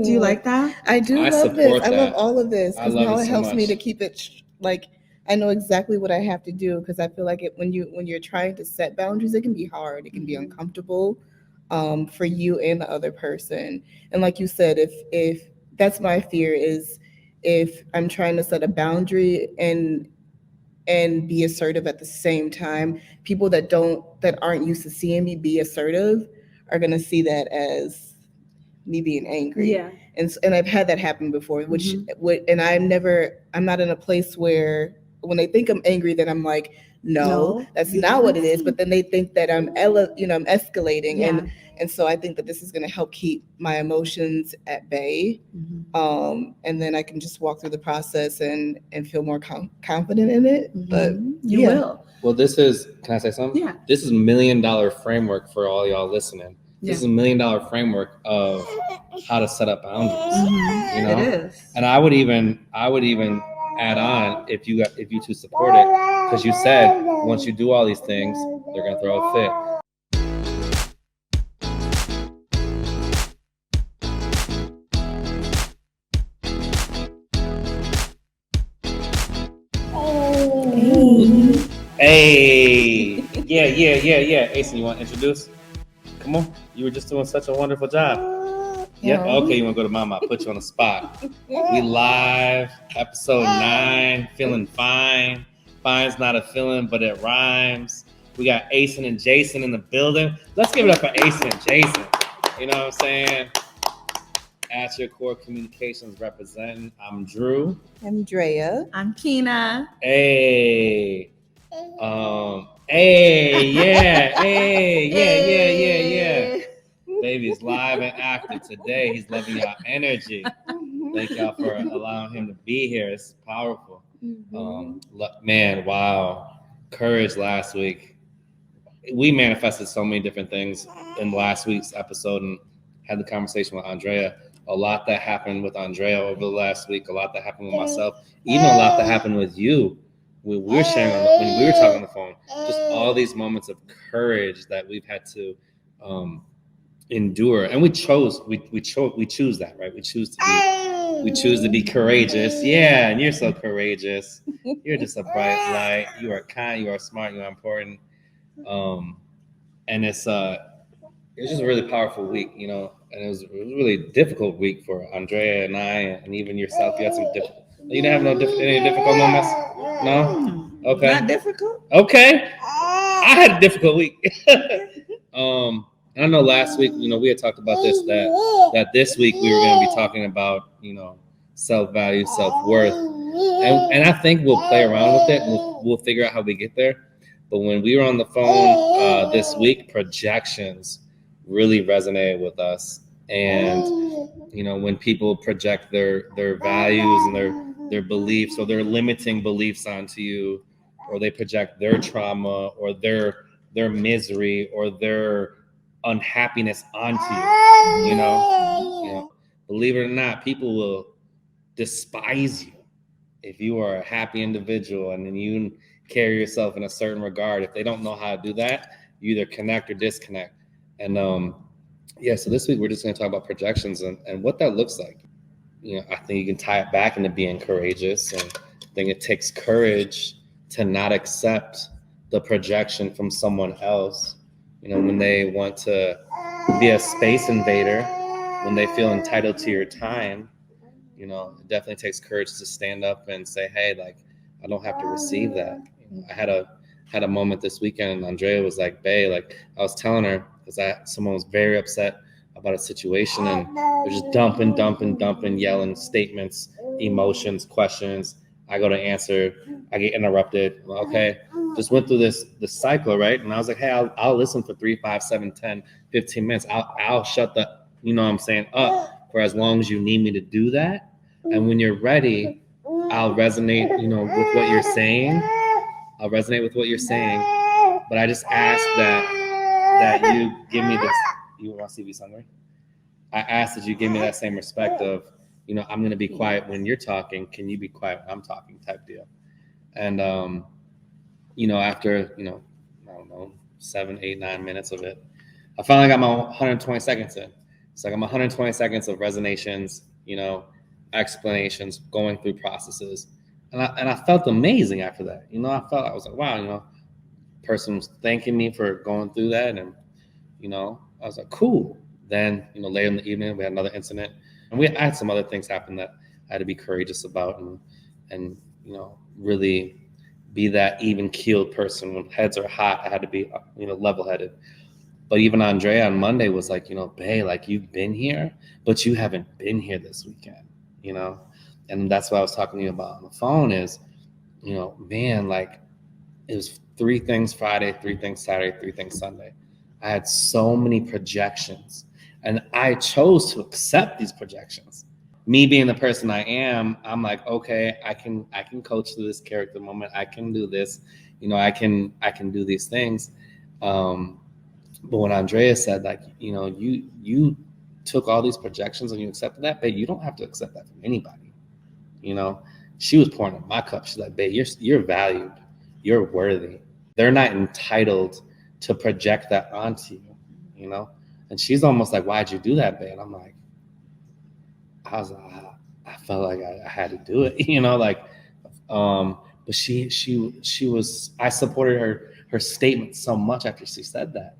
Do you like that? I do love this. I love all of this because now it helps me to keep it I know exactly what I have to do because I feel like when you're trying to set boundaries, it can be hard. It can be uncomfortable for you and the other person. And like you said, if that's my fear is if I'm trying to set a boundary and be assertive at the same time, people that aren't used to seeing me be assertive are gonna see that as me being angry. Yeah. And I've had that happen before, which and I'm not in a place where when they think I'm angry, then I'm like, no, that's not what it is. But then they think that I'm escalating, and so I think that this is going to help keep my emotions at bay, and then I can just walk through the process and feel more confident in it. But you will. Well, can I say something? Yeah. This is $1 million framework for all y'all listening. This is $1 million framework of how to set up boundaries. You know, it is. And I would even add on if you two support it, because you said once you do all these things, they're gonna throw a fit. Hey, yeah. Ace, you want to introduce? Come on, you were just doing such a wonderful job. Yep. Okay, you want to go to Mama? I'll put you on the spot. We live, episode 9, feeling fine. Fine's not a feeling, but it rhymes. We got Ace and Jason in the building. Let's give it up for Ace and Jason. You know what I'm saying? At Your Core Communications representing. I'm Drew. I'm Drea. I'm Kina. Hey, yeah. Baby's live and active today. He's loving y'all energy. Thank y'all for allowing him to be here. It's powerful. Man, wow. Courage last week. We manifested so many different things in last week's episode and had the conversation with Andrea. A lot that happened with Andrea over the last week. A lot that happened with myself. Even a lot that happened with you when we were sharing, when we were talking on the phone. Just all these moments of courage that we've had to endure, and we choose that, right? We choose to be courageous. Yeah, and you're so courageous. You're just a bright light. You are kind. You are smart. You are important. And it's just a really powerful week, you know. And it was a really difficult week for Andrea and I, and even yourself. You had some difficult. You didn't have any difficult moments? No. Okay. Not difficult. Okay. I had a difficult week. I know last week, you know, we had talked about this, that this week we were going to be talking about, you know, self-value, self-worth. And I think we'll play around with it and we'll figure out how we get there. But when we were on the phone this week, projections really resonated with us. And, you know, when people project their values and their beliefs or their limiting beliefs onto you, or they project their trauma or their misery or their unhappiness onto you, you know, believe it or not, people will despise you if you are a happy individual and then you carry yourself in a certain regard. If they don't know how to do that, you either connect or disconnect. And so this week we're just going to talk about projections and what that looks like. You know, I think you can tie it back into being courageous, and I think it takes courage to not accept the projection from someone else. You know, when they want to be a space invader, when they feel entitled to your time, you know, it definitely takes courage to stand up and say, hey, like, I don't have to receive that. You know, I had a moment this weekend, and Andrea was like, bae, like, I was telling her, because someone was very upset about a situation, and they're just dumping, yelling statements, emotions, questions. I go to answer, I get interrupted. Well, okay, just went through this cycle, right? And I was like, hey, I'll listen for 3, 5, 7, 10, 15 minutes. I'll shut the, you know what I'm saying, up for as long as you need me to do that. And when you're ready, I'll resonate, you know, with what you're saying. But I just ask that you give me this. You want to see me hungry? I ask that you give me that same respect of, you know, I'm going to be quiet when you're talking. Can you be quiet when I'm talking, type deal. And, you know, after, you know, I don't know, 7, 8, 9 minutes of it, I finally got my 120 seconds in. It's like I'm 120 seconds of resonations, explanations, going through processes. And I felt amazing after that. I was like, wow, person was thanking me for going through that. And, I was like, cool. Then, later in the evening, we had another incident. And I had some other things happen that I had to be courageous about and really be that even-keeled person. When heads are hot, I had to be, level-headed. But even Andrea on Monday was like, babe, like you've been here, but you haven't been here this weekend, And that's what I was talking to you about on the phone is, man, like it was 3 things Friday, 3 things Saturday, 3 things Sunday. I had so many projections and I chose to accept these projections. Me being the person I am, I'm like, okay, I can coach through this character moment. I can do this, I can do these things. But when Andrea said, like, you took all these projections and you accepted that, babe, you don't have to accept that from anybody. She was pouring in my cup. She's like, babe, you're valued. You're worthy. They're not entitled to project that onto you, And she's almost like, why'd you do that, babe? And I'm like, I felt like I had to do it, but she was, I supported her statement so much after she said that.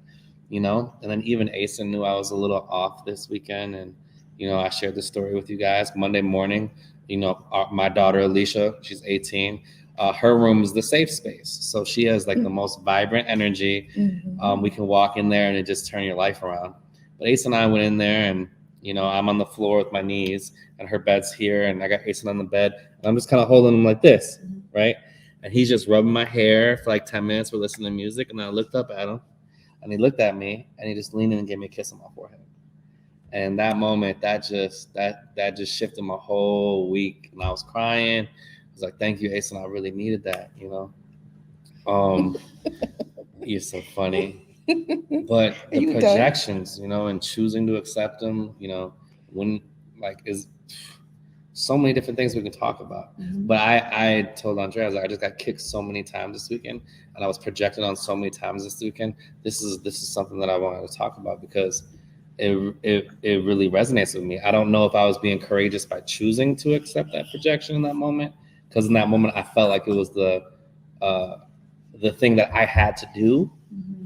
And then even Asa knew I was a little off this weekend. And, I shared the story with you guys Monday morning. My daughter, Alicia, she's 18. Her room is the safe space. So she has like the most vibrant energy. Mm-hmm. We can walk in there and it just turn your life around. But Asa and I went in there and, I'm on the floor with my knees and her bed's here. And I got Asa on the bed. And I'm just kind of holding him like this, right? And he's just rubbing my hair for like 10 minutes. We're listening to music. And I looked up at him. And he looked at me and he just leaned in and gave me a kiss on my forehead. And that moment, that just shifted my whole week. And I was crying. I was like, thank you, Ace. And I really needed that, You're so funny. But the projections, and choosing to accept them, when like is so many different things we can talk about. Mm-hmm. But I told Andrea, I was like, I just got kicked so many times this weekend and I was projected on so many times this weekend. This is something that I wanted to talk about because it really resonates with me. I don't know if I was being courageous by choosing to accept that projection in that moment. Because in that moment I felt like it was the thing that I had to do,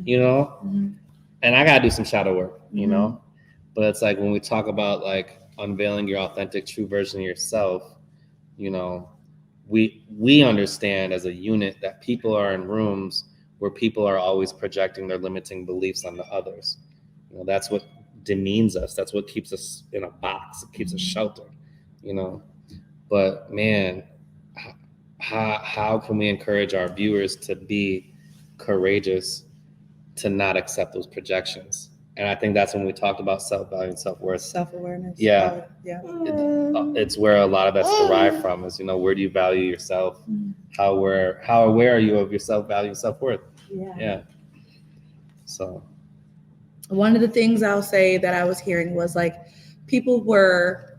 mm-hmm. And I gotta do some shadow work, mm-hmm. But it's like when we talk about like unveiling your authentic, true version of yourself, we understand as a unit that people are in rooms where people are always projecting their limiting beliefs onto others. That's what demeans us. That's what keeps us in a box. It keeps us sheltered, But man, how can we encourage our viewers to be courageous to not accept those projections? And I think that's when we talked about self-value and self-worth. Self-awareness. Yeah. It's where a lot of that's derived from is, where do you value yourself? How aware are you of your self-value and self-worth? Yeah. So one of the things I'll say that I was hearing was like people were,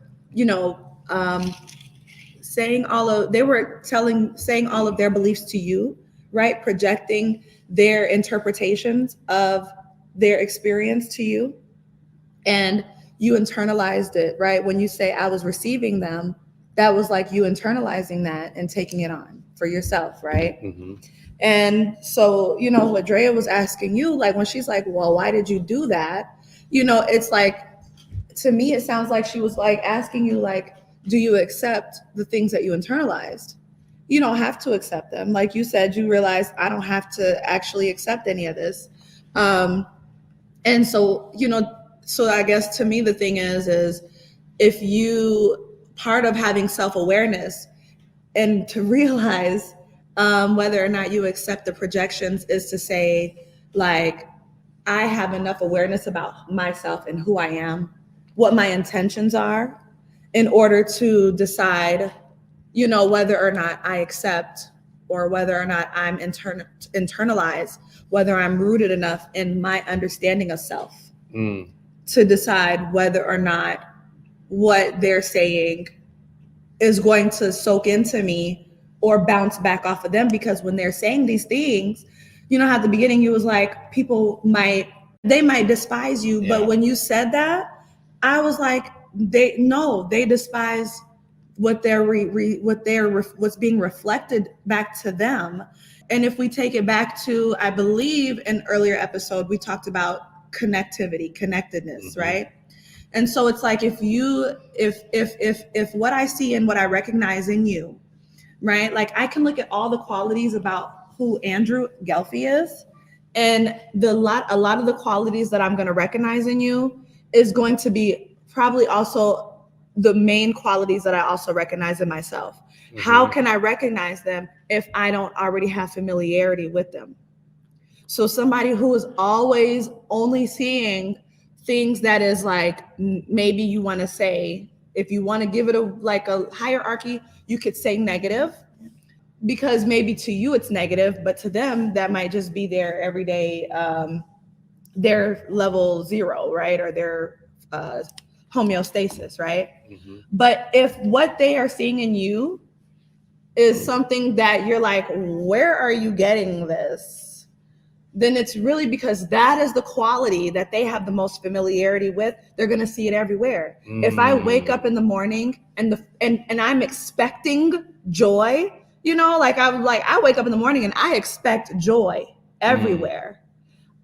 saying all of their beliefs to you, right? Projecting their interpretations of their experience to you, and you internalized it, right? When you say I was receiving them, that was like you internalizing that and taking it on for yourself, right? Mm-hmm. And so, what Drea was asking you, like when she's like, well, why did you do that? It's like, to me, it sounds like she was like asking you, like, do you accept the things that you internalized? You don't have to accept them. Like you said, you realize I don't have to actually accept any of this. And so, so I guess to me, the thing is if you, part of having self-awareness and to realize whether or not you accept the projections is to say, like, I have enough awareness about myself and who I am, what my intentions are, in order to decide, whether or not I accept or whether or not I'm internalized, whether I'm rooted enough in my understanding of self to decide whether or not what they're saying is going to soak into me or bounce back off of them. Because when they're saying these things, at the beginning, you was like, they might despise you. Yeah. But when you said that, I was like, they despise what's being reflected back to them. And if we take it back to, I believe in earlier episode, we talked about connectivity, connectedness, right? And so it's like, if what I see and what I recognize in you, right? Like I can look at all the qualities about who Andrew Gelfi is, and a lot of the qualities that I'm going to recognize in you is going to be probably also the main qualities that I also recognize in myself. How can I recognize them if I don't already have familiarity with them? So somebody who is always only seeing things that is like, maybe you want to say, if you want to give it a hierarchy, you could say negative, because maybe to you it's negative, but to them that might just be their everyday, their level 0, right? Or their homeostasis, right? But if what they are seeing in you is something that you're like, where are you getting this? Then it's really because that is the quality that they have the most familiarity with. They're going to see it everywhere. If I wake up in the morning and I'm expecting joy, I wake up in the morning and I expect joy everywhere.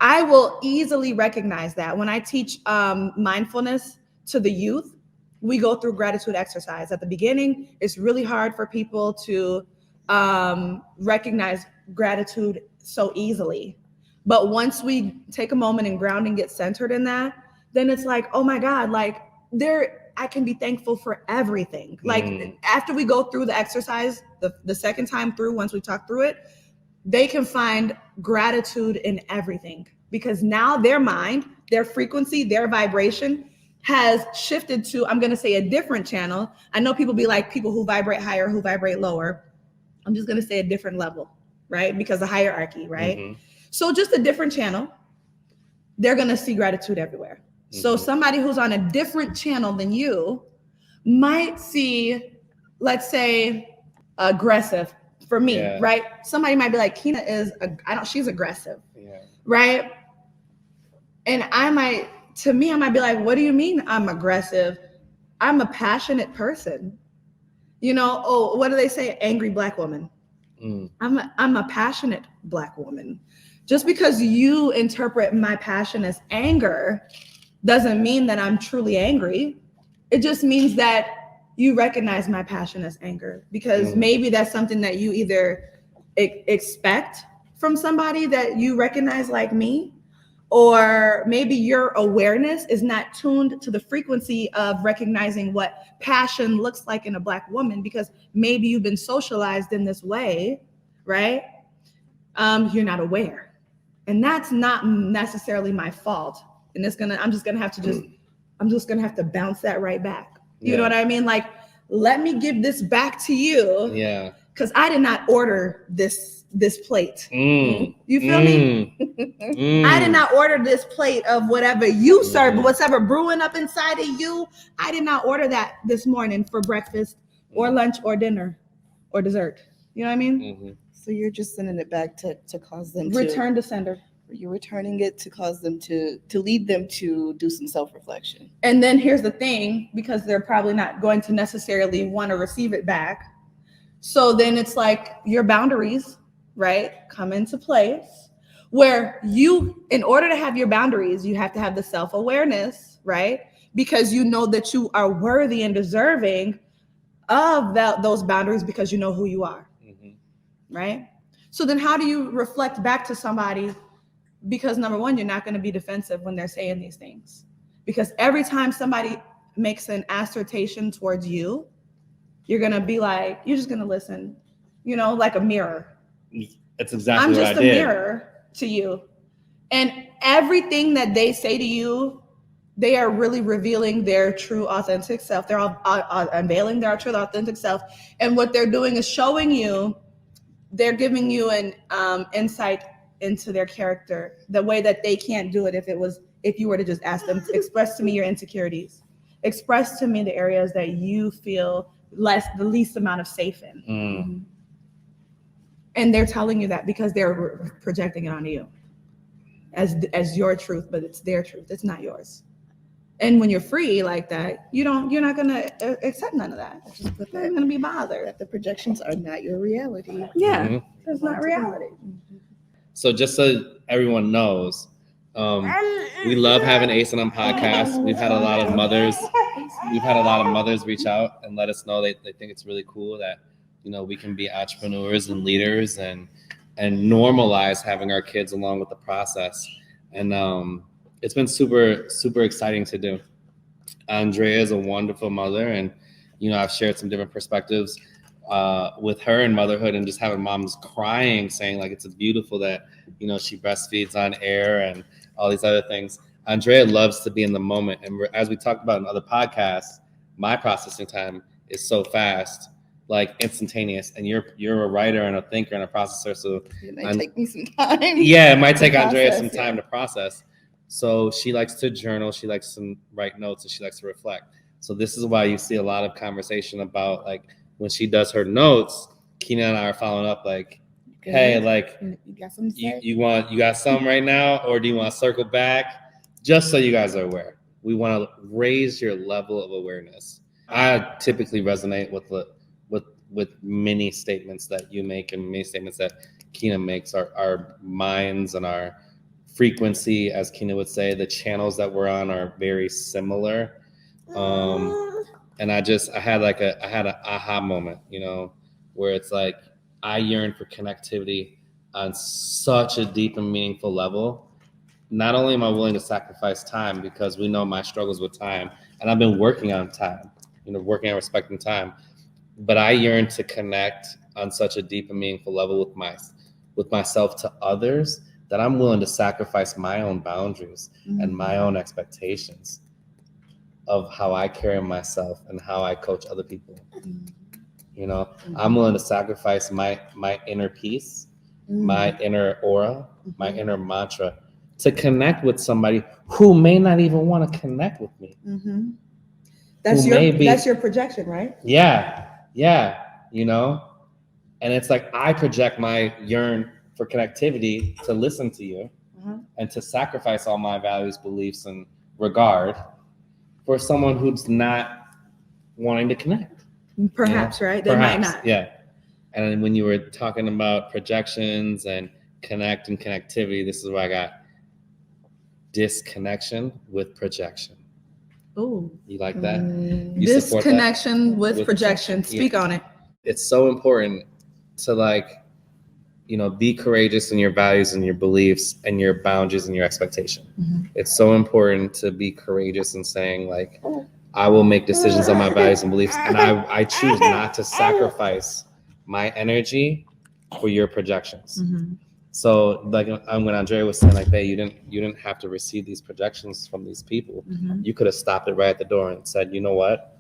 I will easily recognize that. When I teach mindfulness to the youth, we go through gratitude exercise. At the beginning, it's really hard for people to recognize gratitude so easily. But once we take a moment and ground and get centered in that, then it's like, oh my God, like I can be thankful for everything. Like after we go through the exercise, the second time through, once we talk through it, they can find gratitude in everything, because now their mind, their frequency, their vibration has shifted to, I'm going to say, a different channel. I know people be like, people who vibrate higher, who vibrate lower. I'm just going to say a different level, right? Because of hierarchy, right? So just a different channel, they're going to see gratitude everywhere. So somebody who's on a different channel than you might see, let's say, aggressive. For me, right? Somebody might be like, Kina she's aggressive, right? And I might be like, what do you mean I'm aggressive? I'm a passionate person. What do they say? Angry Black woman. I'm a passionate Black woman. Just because you interpret my passion as anger doesn't mean that I'm truly angry. It just means that you recognize my passion as anger, because maybe that's something that you either expect from somebody that you recognize like me, or maybe your awareness is not tuned to the frequency of recognizing what passion looks like in a Black woman, because maybe you've been socialized in this way, right? You're not aware. And that's not necessarily my fault. And I'm just gonna have to bounce that right back. You know what I mean? Like, let me give this back to you. Yeah. Because I did not order this plate. You feel me? I did not order this plate of whatever you serve, whatever brewing up inside of you. I did not order that this morning for breakfast or lunch or dinner or dessert. You know what I mean? So you're just sending it back to cause them return to sender. You're returning it to cause them to lead them to do some self-reflection. And then here's the thing, because they're probably not going to necessarily want to receive it back. So then it's like your boundaries, right, come into place, where in order to have your boundaries, you have to have the self-awareness, right? Because you know that you are worthy and deserving of those boundaries, because you know who you are, right? So then how do you reflect back to somebody? Because number one, you're not going to be defensive when they're saying these things, because every time somebody makes an assertion towards you, you're going to be like, you're just going to listen, like a mirror. That's exactly what I did. I'm just a mirror to you. And everything that they say to you, they are really revealing their true, authentic self. They're all unveiling their true, authentic self. And what they're doing is showing you, they're giving you an insight into their character, the way that they can't do it if you were to just ask them to express to me your insecurities, express to me the areas that you feel the least amount of safe in. And they're telling you that because they're projecting it onto you as your truth, but it's their truth. It's not yours. And when you're free like that, you're not gonna accept none of that. Just put you're not gonna be bothered. That the projections are not your reality. Yeah, it's not reality. So just so everyone knows, we love having Ace on podcast. We've had a lot of mothers. We've had a lot of mothers reach out and let us know they think it's really cool that, you know, we can be entrepreneurs and leaders and normalize having our kids along with the process. And it's been super, super exciting to do. Andrea is a wonderful mother, and, you know, I've shared some different perspectives with her in motherhood, and just having moms crying, saying like it's beautiful that, you know, she breastfeeds on air and all these other things. Andrea loves to be in the moment, and as we talked about in other podcasts, my processing time is so fast, like instantaneous, and you're a writer and a thinker and a processor, so it might take me some time. Yeah, it might take Andrea some time to process. So she likes to journal, she likes to write notes, and she likes to reflect. So this is why you see a lot of conversation about, like, when she does her notes, Keena and I are following up like, hey, like, you got some you got some right now, or do you want to circle back? Just so you guys are aware, we want to raise your level of awareness. I typically resonate with many statements that you make and many statements that Keena makes. Our minds and our frequency, as Keena would say, the channels that we're on are very similar. And I had an aha moment, you know, where it's like, I yearn for connectivity on such a deep and meaningful level. Not only am I willing to sacrifice time, because we know my struggles with time, and I've been working on time, you know, working on respecting time, but I yearn to connect on such a deep and meaningful level with myself to others, that I'm willing to sacrifice my own boundaries and my own expectations of how I carry myself and how I coach other people. You know, I'm willing to sacrifice my inner peace, my inner aura, my inner mantra, to connect with somebody who may not even want to connect with me. That's your projection, right? Yeah, you know, and it's like, I project my yearn for connectivity to listen to you and to sacrifice all my values, beliefs, and regard for someone who's not wanting to connect. Perhaps, right? They might not. Yeah. And when you were talking about projections and connect and connectivity, this is where I got disconnection with projection. Oh, you like that? Disconnection with projection. Speak on it. It's so important to, like, you know, be courageous in your values and your beliefs and your boundaries and your expectation. It's so important to be courageous in saying, like, I will make decisions on my values and beliefs, and I choose not to sacrifice my energy for your projections. So, like, when Andrea was saying, like, hey, you didn't have to receive these projections from these people. You could have stopped it right at the door and said, you know what?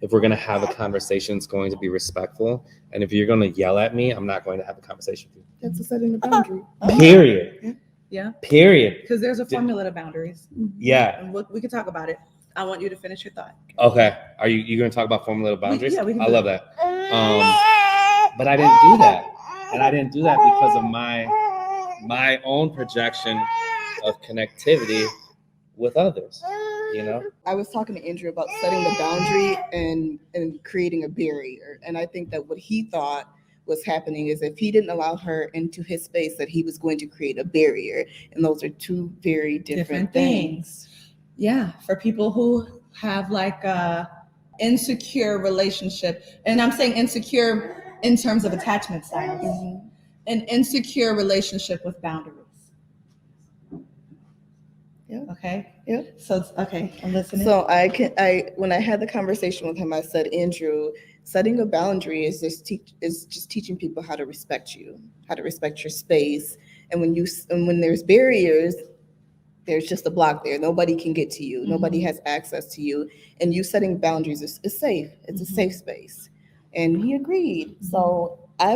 If we're going to have a conversation, it's going to be respectful. And if you're going to yell at me, I'm not going to have a conversation with you. That's a setting the boundary. Period. Yeah. Period. Because there's a formula to boundaries. Yeah. And we can talk about it. I want you to finish your thought. Okay. Are you going to talk about formula to boundaries? We can I love that. But I didn't do that. And I didn't do that because of my own projection of connectivity with others. You know, I was talking to Andrew about setting the boundary and creating a barrier. And I think that what he thought was happening is, if he didn't allow her into his space, that he was going to create a barrier. And those are two very different things. Yeah. For people who have like a insecure relationship, and I'm saying insecure in terms of attachment styles, an insecure relationship with boundaries. Yeah. Okay. Yeah. So okay, I'm listening. So when I had the conversation with him, I said, Andrew, setting a boundary is just teaching people how to respect you, how to respect your space. And when there's barriers, there's just a block there. Nobody can get to you. Nobody has access to you. And you setting boundaries is safe. It's a safe space. And he agreed. So I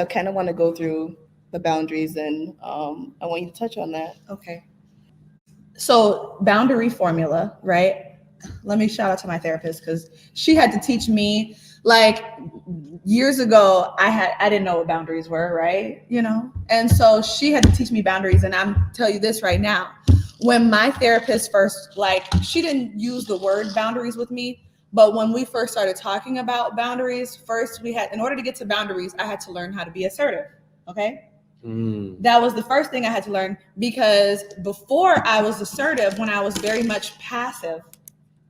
kind of want to go through the boundaries, and I want you to touch on that. Okay. So boundary formula, right? Let me shout out to my therapist, because she had to teach me, like, years ago, I didn't know what boundaries were, right? You know? And so she had to teach me boundaries. And I'm tell you this right now, when my therapist first, like, she didn't use the word boundaries with me, but when we first started talking about boundaries, first in order to get to boundaries, I had to learn how to be assertive. Okay. That was the first thing I had to learn, because before I was assertive when I was very much passive,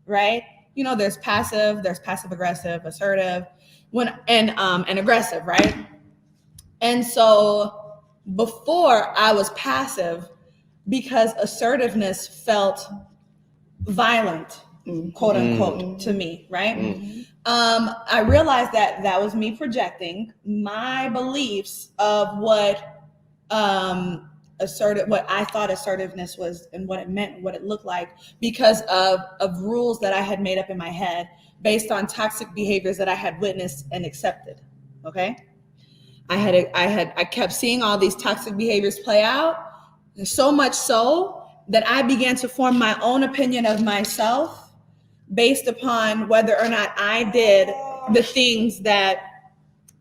right? There's passive aggressive, assertive, and aggressive, right? And so before I was passive because assertiveness felt violent, quote unquote, to me, right? I realized that was me projecting my beliefs of what what I thought assertiveness was and what it meant, what it looked like, because of rules that I had made up in my head based on toxic behaviors that I had witnessed and accepted. Okay. I kept seeing all these toxic behaviors play out, so much so that I began to form my own opinion of myself based upon whether or not I did the things that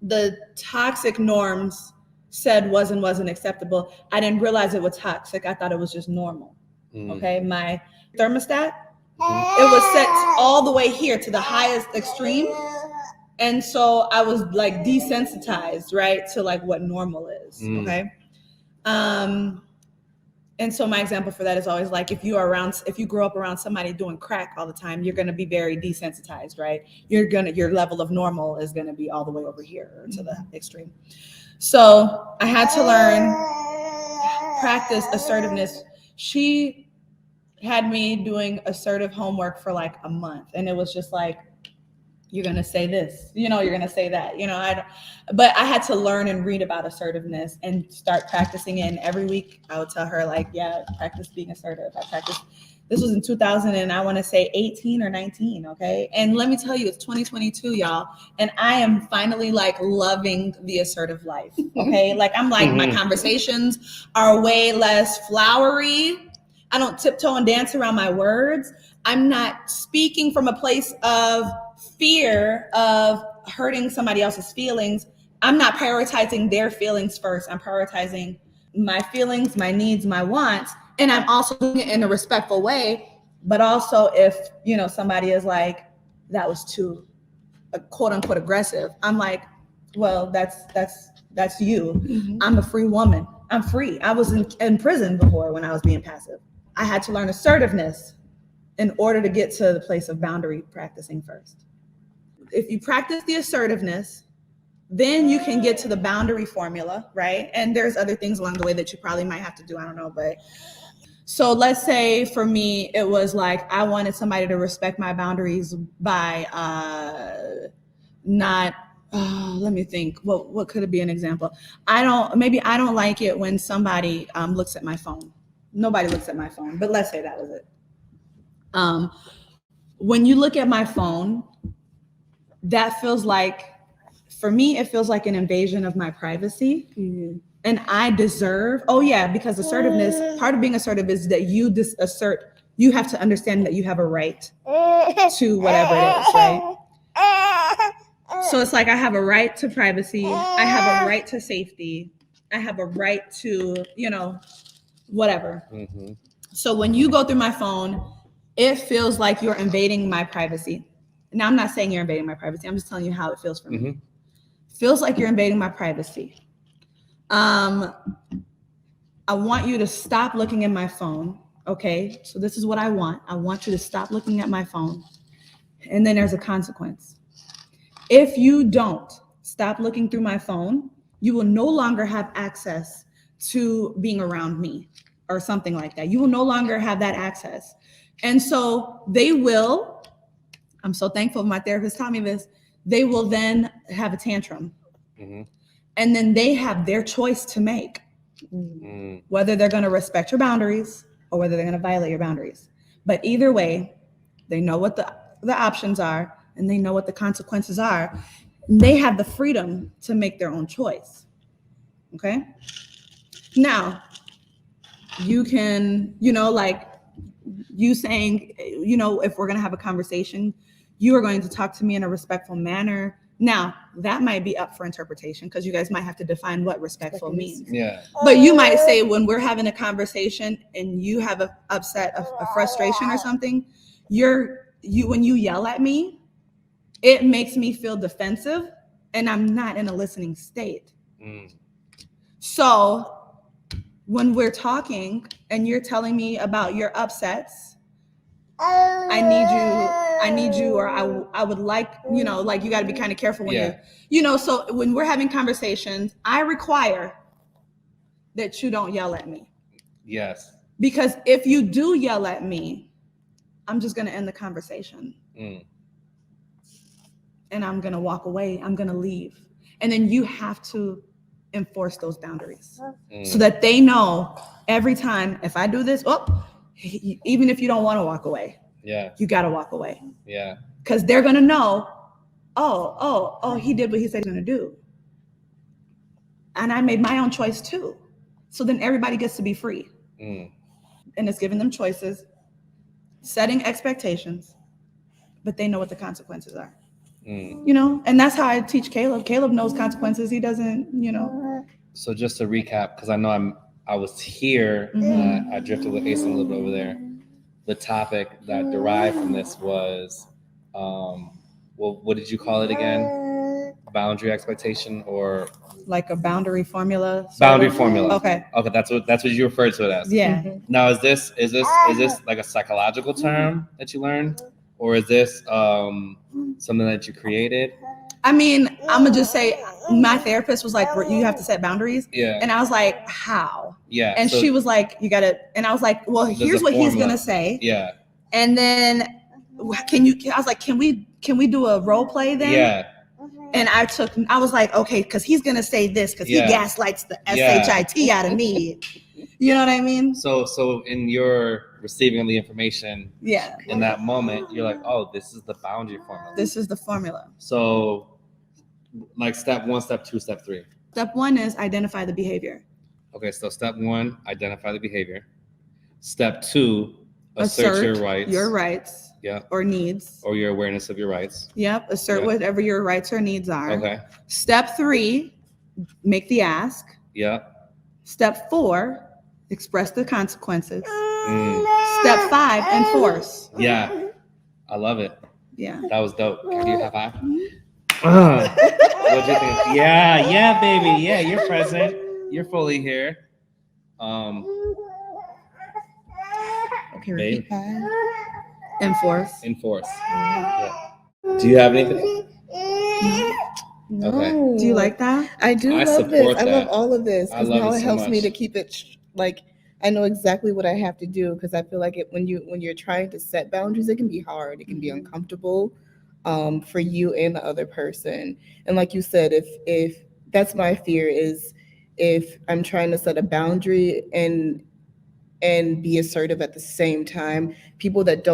the toxic norms said wasn't acceptable. I didn't realize it was toxic. I thought it was just normal. Okay. My thermostat, it was set all the way here to the highest extreme. And so I was like desensitized, right, to like what normal is. Okay. And so my example for that is always like, if you grow up around somebody doing crack all the time, you're going to be very desensitized, right? Your level of normal is going to be all the way over here or to the extreme. So I had to learn, practice assertiveness. She had me doing assertive homework for like a month, and it was just like, you're going to say this, you're going to say that, but I had to learn and read about assertiveness and start practicing it. And every week I would tell her like, yeah, practice being assertive. This was in 2000 and I want to say 18 or 19. Okay. And let me tell you, it's 2022, y'all. And I am finally like loving the assertive life. Okay. Like I'm like, my conversations are way less flowery. I don't tiptoe and dance around my words. I'm not speaking from a place of fear of hurting somebody else's feelings. I'm not prioritizing their feelings first. I'm prioritizing my feelings, my needs, my wants. And I'm also doing it in a respectful way. But also if, somebody is like, that was too quote unquote aggressive, I'm like, well, that's you. I'm a free woman. I'm free. I was in prison before when I was being passive. I had to learn assertiveness in order to get to the place of boundary practicing first. If you practice the assertiveness, then you can get to the boundary formula, right? And there's other things along the way that you probably might have to do. I don't know. But so let's say for me, it was like, I wanted somebody to respect my boundaries by let me think. What could it be an example? I don't like it when somebody looks at my phone. Nobody looks at my phone, but let's say that was it. When you look at my phone, that feels like, for me, it feels like an invasion of my privacy. And I deserve, because assertiveness, part of being assertive is that you have to understand that you have a right to whatever it is, right? So it's like, I have a right to privacy. I have a right to safety. I have a right to, whatever. So when you go through my phone, it feels like you're invading my privacy. Now, I'm not saying you're invading my privacy. I'm just telling you how it feels for me. Feels like you're invading my privacy. I want you to stop looking at my phone. Okay. So this is what I want. I want you to stop looking at my phone. And then there's a consequence. If you don't stop looking through my phone, you will no longer have access to being around me or something like that. You will no longer have that access. And so I'm so thankful my therapist taught me this, they will then have a tantrum. And then they have their choice to make, whether they're going to respect your boundaries or whether they're going to violate your boundaries. But either way, they know what the options are and they know what the consequences are. They have the freedom to make their own choice. Okay. Now, you can, like you saying, if we're going to have a conversation, you are going to talk to me in a respectful manner. Now, that might be up for interpretation because you guys might have to define what respectful means. Yeah. But you might say when we're having a conversation and you have a upset, a frustration or something, when you yell at me, it makes me feel defensive and I'm not in a listening state. So when we're talking and you're telling me about your upsets, I need you, or I would like, like you got to be kind of careful when so when we're having conversations, I require that you don't yell at me. Yes. Because if you do yell at me, I'm just going to end the conversation. And I'm going to walk away. I'm going to leave. And then you have to enforce those boundaries so that they know every time if I do this, even if you don't want to walk away, you got to walk away. Yeah. Because they're going to know, he did what he said he's going to do. And I made my own choice too. So then everybody gets to be free. And it's giving them choices, setting expectations, but they know what the consequences are. And that's how I teach Caleb. Caleb knows consequences. He doesn't, So just to recap, because I know I was here, I drifted with Ace a little bit over there. The topic that derived from this was, what did you call it again? Boundary expectation, or like a boundary formula? Boundary formula. Okay, that's what you referred to it as. Yeah. Now, is this like a psychological term that you learned, or is this something that you created? I mean, I'm gonna just say my therapist was like, you have to set boundaries. Yeah. And I was like, how? Yeah. And she was like, you gotta, and I was like, well, here's what he's gonna say. Yeah. And then I was like, can we do a role play then? Yeah. And I was like, okay, because he's gonna say this because he gaslights the SHIT out of me. You know what I mean? So in your receiving of the information, in that moment, you're like, oh, this is the boundary formula. This is the formula. So, like step 1, step 2, step 3. Step 1 is identify the behavior. Okay, so step 1, identify the behavior. Step 2, assert your rights. Your rights. Yeah. Or needs. Or your awareness of your rights. Yep. Assert whatever your rights or needs are. Okay. Step 3, make the ask. Yeah. Step 4, express the consequences. Step 5, enforce. Yeah. I love it. Yeah. That was dope. Can you high five? What'd you think? Yeah, baby. Yeah, you're present. You're fully here. Okay, repeat that. Enforce. Yeah. Do you have anything? No. Okay. Do you like that? I do love this. I love all of this because now it helps so me to keep it like I know exactly what I have to do because I feel like when you're trying to set boundaries, it can be hard. It can be uncomfortable for you and the other person. And like you said, if that's my fear is if I'm trying to set a boundary and be assertive at the same time, people that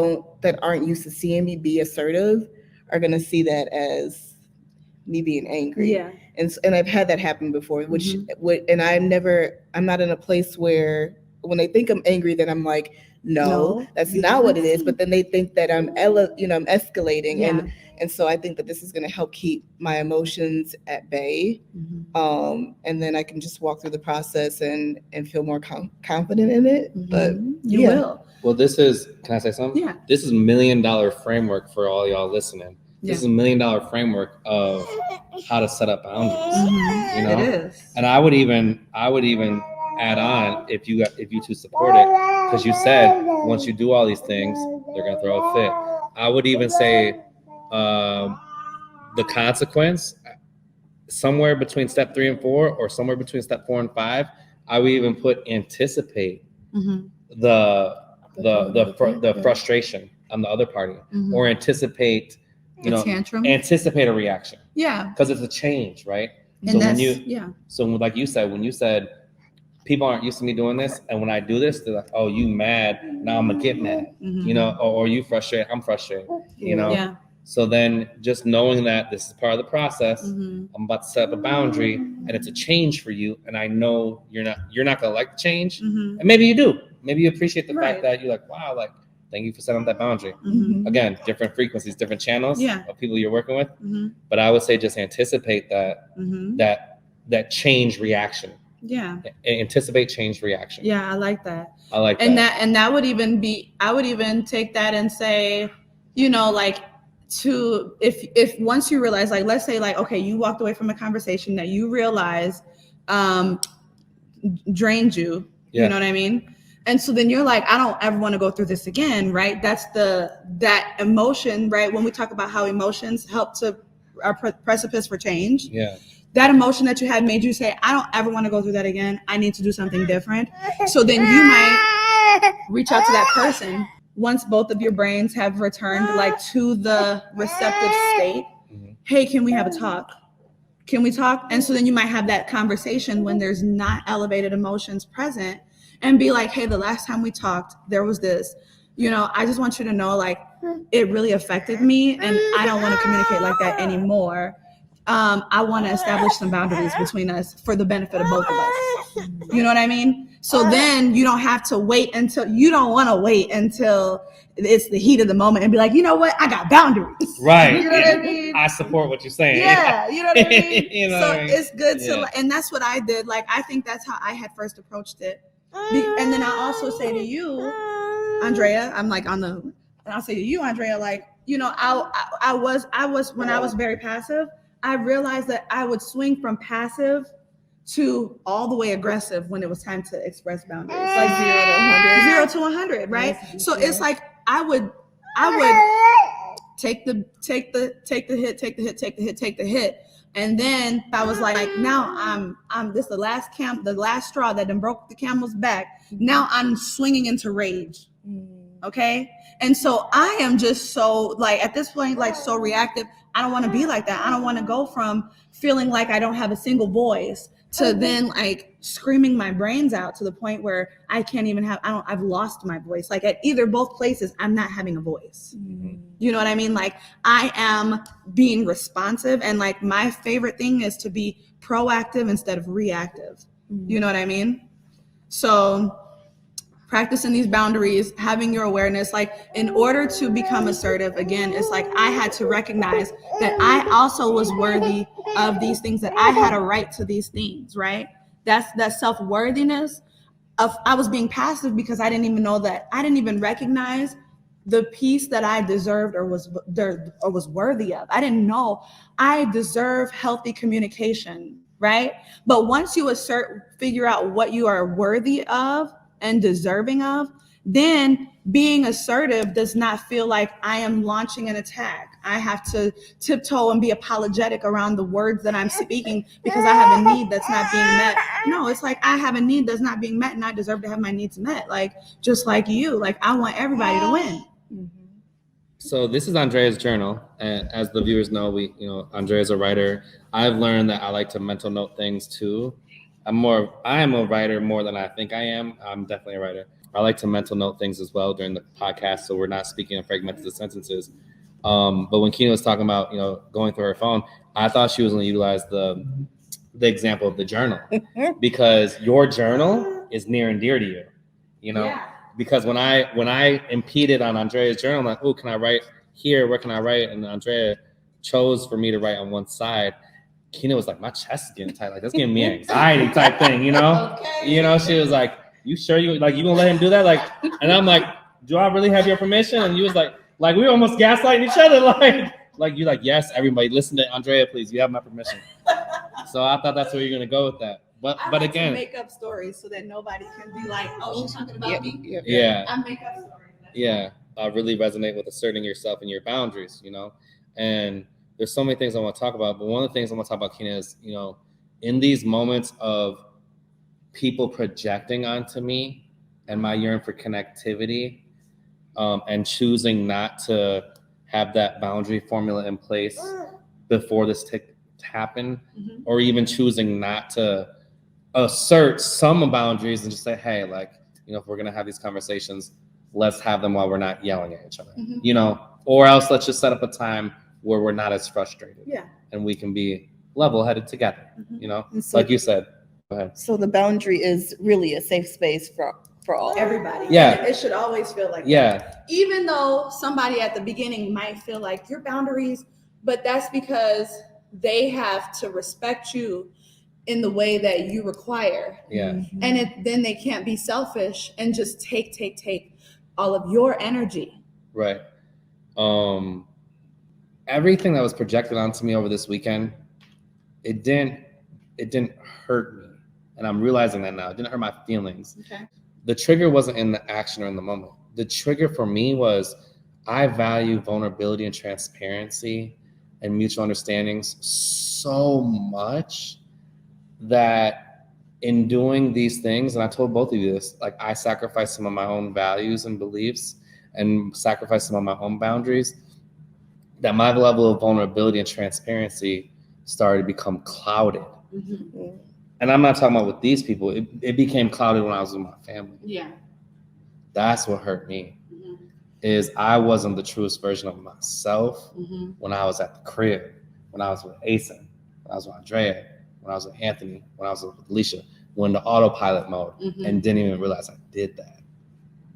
aren't used to seeing me be assertive are going to see that as me being angry. Yeah. And I've had that happen before, and I'm not in a place where when they think I'm angry, then I'm like, no, that's not what it is. But then they think that I'm escalating. Yeah. And so I think that this is going to help keep my emotions at bay. And then I can just walk through the process and feel more confident in it. But you will. Well, can I say something? Yeah. This is $1 million framework for all y'all listening. This is $1 million framework of how to set up boundaries. You know? It is. And I would even add on if you two support it, because you said once you do all these things, they're gonna throw a fit. I would even say the consequence somewhere between step 3 and 4, or somewhere between step 4 and 5. I would even put anticipate the frustration on the other party, or anticipate anticipate a reaction. Yeah, because it's a change, right? And so like you said, when you said people aren't used to me doing this, and when I do this, they're like, oh, you mad, now I'm gonna get mad, or you frustrated, I'm frustrated, Yeah. So then just knowing that this is part of the process, I'm about to set up a boundary, and it's a change for you, and I know you're not gonna like the change, and maybe you do, maybe you appreciate the fact that you're like, wow, like Thank you for setting up that boundary. Mm-hmm. Again, different frequencies, different channels of people you're working with. Mm-hmm. But I would say just anticipate that mm-hmm. that change reaction. Yeah. Anticipate change reaction. Yeah, I like that. And that would even be, I would even take that and say, you know, like, to if once you realize, like, let's say, like, okay, you walked away from a conversation that you realize drained you, you know what I mean? And so then you're like, I don't ever want to go through this again, right? That's that emotion, right? When we talk about how emotions help to our precipice for change. Yeah. That emotion that you had made you say, I don't ever want to go through that again. I need to do something different. So then you might reach out to that person once both of your brains have returned, like, to the receptive state. Mm-hmm. Hey, can we have a talk? Can we talk? And so then you might have that conversation when there's not elevated emotions present, and be like, hey, the last time we talked, there was this, you know, I just want you to know, like, it really affected me, and I don't want to communicate like that anymore. I want to establish some boundaries between us for the benefit of both of us. You know what I mean? So then you don't have to wait until, you don't want to wait until it's the heat of the moment and be like, you know what? I got boundaries. Right. You know what I mean? I support what you're saying. Yeah. You know what I mean? You know so what I mean? It's good to, and that's what I did. Like, I think that's how I had first approached it. And then I also say to you, Andrea, I'm like and I'll say to you, Andrea, like, you know, I was, when I was very passive, I realized that I would swing from passive to all the way aggressive when it was time to express boundaries, like 0 to 100, right? Yes, so it's like I would take the hit, and then I was like, now I'm this the last straw that then broke the camel's back. Now I'm swinging into rage. Okay, and so I am just so, like, at this point, like, so reactive. I don't want to be like that. I don't want to go from feeling like I don't have a single voice to then, like, screaming my brains out to the point where I can't even I've lost my voice. Like, at both places, I'm not having a voice. Mm-hmm. You know what I mean? Like, I am being responsive, and, like, my favorite thing is to be proactive instead of reactive. Mm-hmm. You know what I mean? So practicing these boundaries, having your awareness, like, in order to become assertive, again, it's like I had to recognize that I also was worthy of these things, that I had a right to these things, right? That's that self-worthiness of, I was being passive because I didn't even know that, I didn't even recognize the piece that I deserved or was worthy of. I didn't know I deserve healthy communication, right? But once you figure out what you are worthy of and deserving of, then being assertive does not feel like I am launching an attack. I have to tiptoe and be apologetic around the words that I'm speaking because I have a need that's not being met. No, it's like I have a need that's not being met, and I deserve to have my needs met. Like, just like you, like, I want everybody to win. Mm-hmm. So this is Andrea's journal, and as the viewers know, Andrea's a writer. I've learned that I like to mental note things too. I am a writer more than I think I am. I'm definitely a writer. I like to mental note things as well during the podcast, so we're not speaking in fragmented sentences. But when Kina was talking about, going through her phone, I thought she was going to utilize the example of the journal, because your journal is near and dear to you, Yeah. Because when I impeded on Andrea's journal, I'm like, oh, can I write here? Where can I write? And Andrea chose for me to write on one side. Kina was like, my chest is getting tight. Like, that's giving me anxiety type thing, Okay. She was like, you sure you gonna let him do that? Like, and I'm like, do I really have your permission? And you was like we were almost gaslighting each other. Like you like, yes, everybody listen to Andrea, please. You have my permission. So I thought that's where you're gonna go with that. But again, to make up stories so that nobody can be like, oh, she's talking about me. Yeah. I make up stories. Yeah. I really resonate with asserting yourself and your boundaries, and there's so many things I want to talk about, but one of the things I want to talk about, Kina, is, in these moments of people projecting onto me and my yearn for connectivity, and choosing not to have that boundary formula in place before this happened, mm-hmm. or even choosing not to assert some boundaries and just say, hey, like, if we're going to have these conversations, let's have them while we're not yelling at each other, mm-hmm. Or else let's just set up a time where we're not as frustrated, and we can be level-headed together, mm-hmm. So, like you said. Go ahead. So the boundary is really a safe space for for all everybody. Yeah, and it should always feel like that. Even though somebody at the beginning might feel like your boundaries, but that's because they have to respect you in the way that you require. And then they can't be selfish and just take all of your energy. Right. Everything that was projected onto me over this weekend, it didn't hurt me. And I'm realizing that now. It didn't hurt my feelings. Okay. The trigger wasn't in the action or in the moment. The trigger for me was I value vulnerability and transparency and mutual understandings so much that in doing these things, and I told both of you this, like I sacrificed some of my own values and beliefs and sacrificed some of my own boundaries, that my level of vulnerability and transparency started to become clouded. Mm-hmm. And I'm not talking about with these people. It became clouded when I was with my family. Yeah. That's what hurt me, is I wasn't the truest version of myself when I was at the crib, when I was with Asen, when I was with Andrea, when I was with Anthony, when I was with Alicia, when the autopilot mode, and didn't even realize I did that.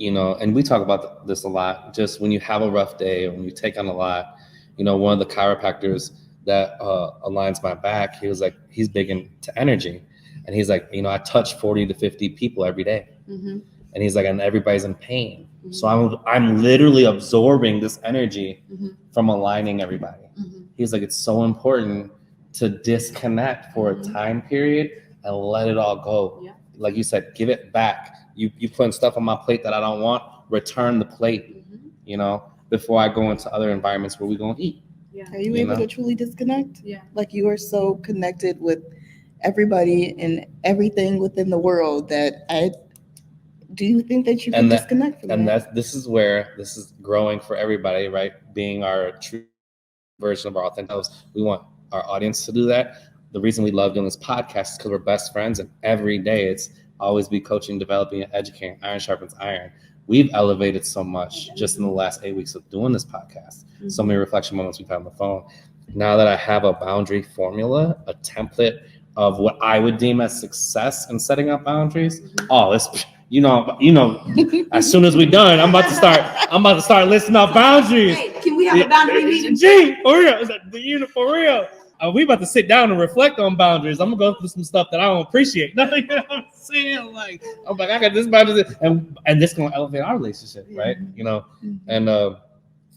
And we talk about this a lot, just when you have a rough day or when you take on a lot. One of the chiropractors that aligns my back, he was like, he's big into energy. And he's like, I touch 40 to 50 people every day. And he's like, and everybody's in pain. So I'm literally absorbing this energy from aligning everybody. He's like, it's so important to disconnect for a time period and let it all go. Yeah. Like you said, give it back. You putting stuff on my plate that I don't want, return the plate, before I go into other environments where we going to eat. Yeah. Are you able to truly disconnect? Yeah. Like you are so connected with everybody and everything within the world do you think that you can disconnect from that? And this is growing for everybody, right? Being our true version of our authentic selves. We want our audience to do that. The reason we love doing this podcast is because we're best friends, and every day it's always be coaching, developing, and educating. Iron sharpens iron. We've elevated so much just in the last 8 weeks of doing this podcast. So many reflection moments we've had on the phone. Now that I have a boundary formula, a template of what I would deem as success in setting up boundaries. It's as soon as we're done, I'm about to start listing out boundaries. Hey, can we have a boundary meeting? Gee, for real, for real. We about to sit down and reflect on boundaries. I'm gonna go through some stuff that I don't appreciate. You know what I'm saying? Like, I'm like, I got this boundary, and this gonna elevate our relationship, right? And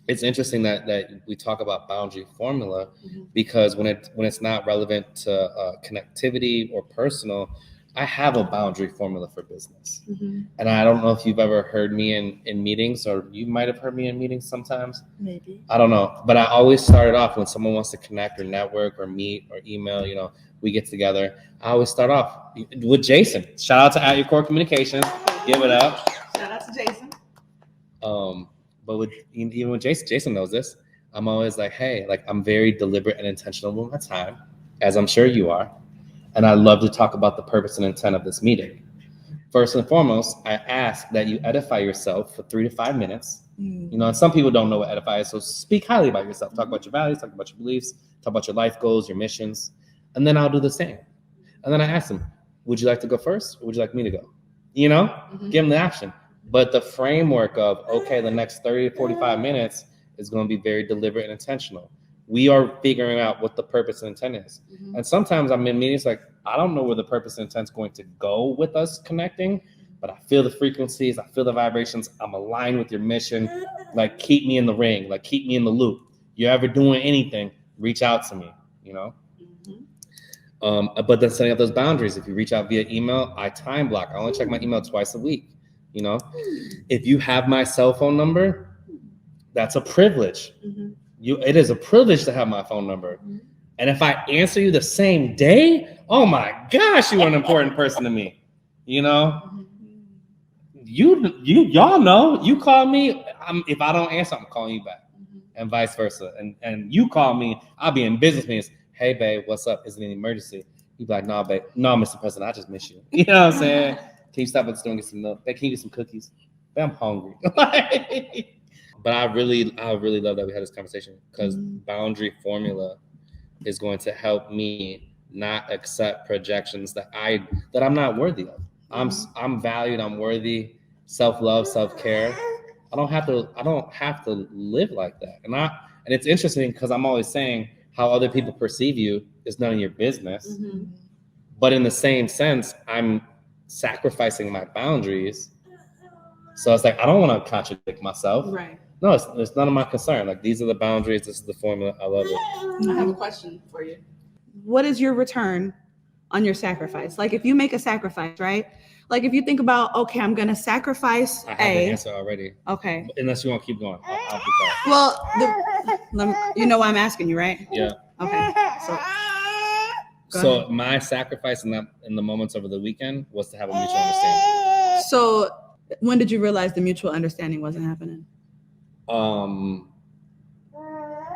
it's interesting that we talk about boundary formula because when it's not relevant to connectivity or personal, I have a boundary formula for business. And I don't know if you've ever heard me in meetings, or you might have heard me in meetings sometimes. Maybe. I don't know. But I always start it off when someone wants to connect or network or meet or email, we get together. I always start off with Jason. Shout out to At Your Core Communications. Give it up. Shout out to Jason. But even with Jason knows this. I'm always like, hey, I'm very deliberate and intentional with my time, as I'm sure you are. And I love to talk about the purpose and intent of this meeting. First and foremost, I ask that you edify yourself for 3 to 5 minutes. And some people don't know what edify is, so speak highly about yourself. Talk about your values, talk about your beliefs, talk about your life goals, your missions. And then I'll do the same. And then I ask them, would you like to go first, or would you like me to go? Give them the option. But the framework of, okay, the next 30 to 45 minutes is going to be very deliberate and intentional. We are figuring out what the purpose and intent is. And sometimes I'm in meetings like, I don't know where the purpose and intent is going to go with us connecting, but I feel the frequencies, I feel the vibrations, I'm aligned with your mission. Keep me in the ring, keep me in the loop. You're ever doing anything, reach out to me, But then setting up those boundaries, if you reach out via email, I time block. I only check my email twice a week, If you have my cell phone number, that's a privilege. It is a privilege to have my phone number. And if I answer you the same day, oh my gosh, you're an important person to me. Y'all know, you call me, if I don't answer, I'm calling you back, and vice versa. And you call me, I'll be in business meetings. Hey, babe, what's up? Is it an emergency? You be like, no, babe. No, Mr. President, I just miss you. You know what I'm saying? Can you stop at the store and get some milk? Babe, can you get some cookies? Babe, I'm hungry. But I really love that we had this conversation, because boundary formula is going to help me not accept projections that I'm not worthy of. I'm valued, I'm worthy, self-love, self-care, I don't have to live like that. And it's interesting because I'm always saying how other people perceive you is none of your business. Mm-hmm. But in the same sense, I'm sacrificing my boundaries. So it's like, I don't want to contradict myself. Right. No, it's none of my concern. Like, these are the boundaries. This is the formula. I love it. I have a question for you. What is your return on your sacrifice? Like, if you make a sacrifice, right? Like, if you think about, okay, I'm going to sacrifice I have the answer already. Okay. Unless you want to keep going. I'll keep going. Well, you know why I'm asking you, right? Yeah. Okay. So my sacrifice in the moments over the weekend was to have a mutual understanding. So when did you realize the mutual understanding wasn't happening?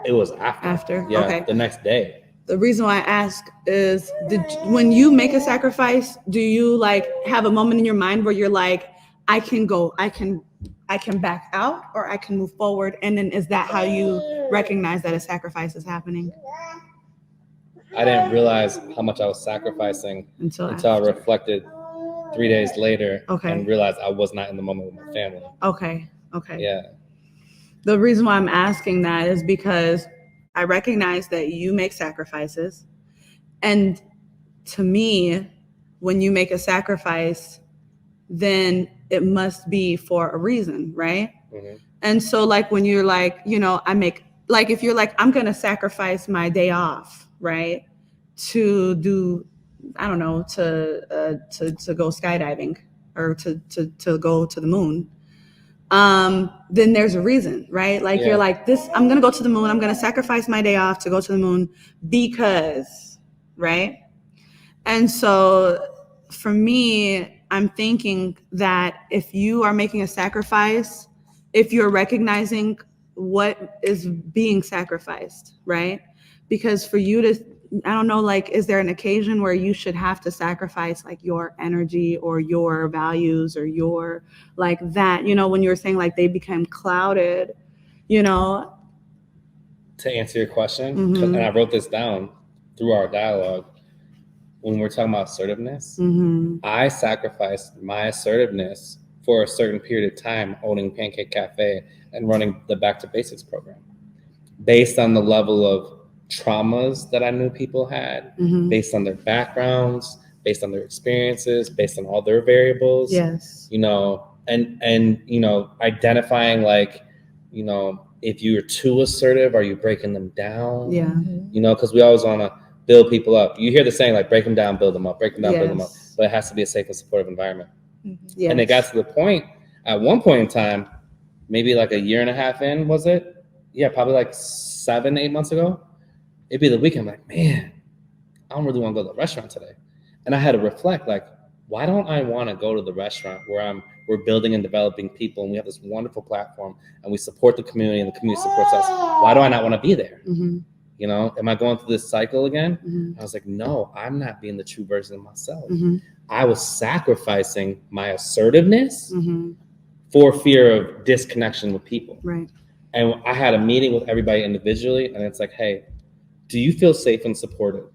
It was after. Yeah, okay. The next day. The reason why I ask is, when you make a sacrifice, do you like have a moment in your mind where you're like, I can back out, or I can move forward? And then is that how you recognize that a sacrifice is happening? I didn't realize how much I was sacrificing until I reflected 3 days later and realized I was not in the moment with my family. Okay. Yeah. The reason why I'm asking that is because I recognize that you make sacrifices. And to me, when you make a sacrifice, then it must be for a reason, right? Mm-hmm. And so like when you're like, if you're like, I'm going to sacrifice my day off, right? To do, I don't know, to go skydiving or to go to the moon. Then there's a reason, right? Like You're like, I'm going to go to the moon. I'm going to sacrifice my day off to go to the moon because, right? And so for me, I'm thinking that if you are making a sacrifice, if you're recognizing what is being sacrificed, right? Because for you to, I don't know, like, is there an occasion where you should have to sacrifice like your energy or your values or your like that, when you were saying like they became clouded, To answer your question, mm-hmm. And I wrote this down through our dialogue, when we're talking about assertiveness, mm-hmm. I sacrificed my assertiveness for a certain period of time owning Pancake Cafe and running the Back to Basics program based on the level of traumas that I knew people had, mm-hmm. based on their backgrounds, based on their experiences, based on all their variables. Yes. And identifying like, if you're too assertive, are you breaking them down? Yeah. Because we always want to build people up. You hear the saying like, break them down, build them up, break them down, build them up. But it has to be a safe and supportive environment. Mm-hmm. Yes. And it got to the point, at one point in time, maybe like a year and a half in, was it? Yeah, probably like 7-8 months ago. It'd be the weekend, I'm like, man, I don't really want to go to the restaurant today. And I had to reflect, like, why don't I want to go to the restaurant where we're building and developing people and we have this wonderful platform and we support the community and the community supports us? Why do I not want to be there? Mm-hmm. Am I going through this cycle again? Mm-hmm. I was like, no, I'm not being the true version of myself. Mm-hmm. I was sacrificing my assertiveness mm-hmm. for fear of disconnection with people. Right. And I had a meeting with everybody individually, and it's like, hey, do you feel safe and supported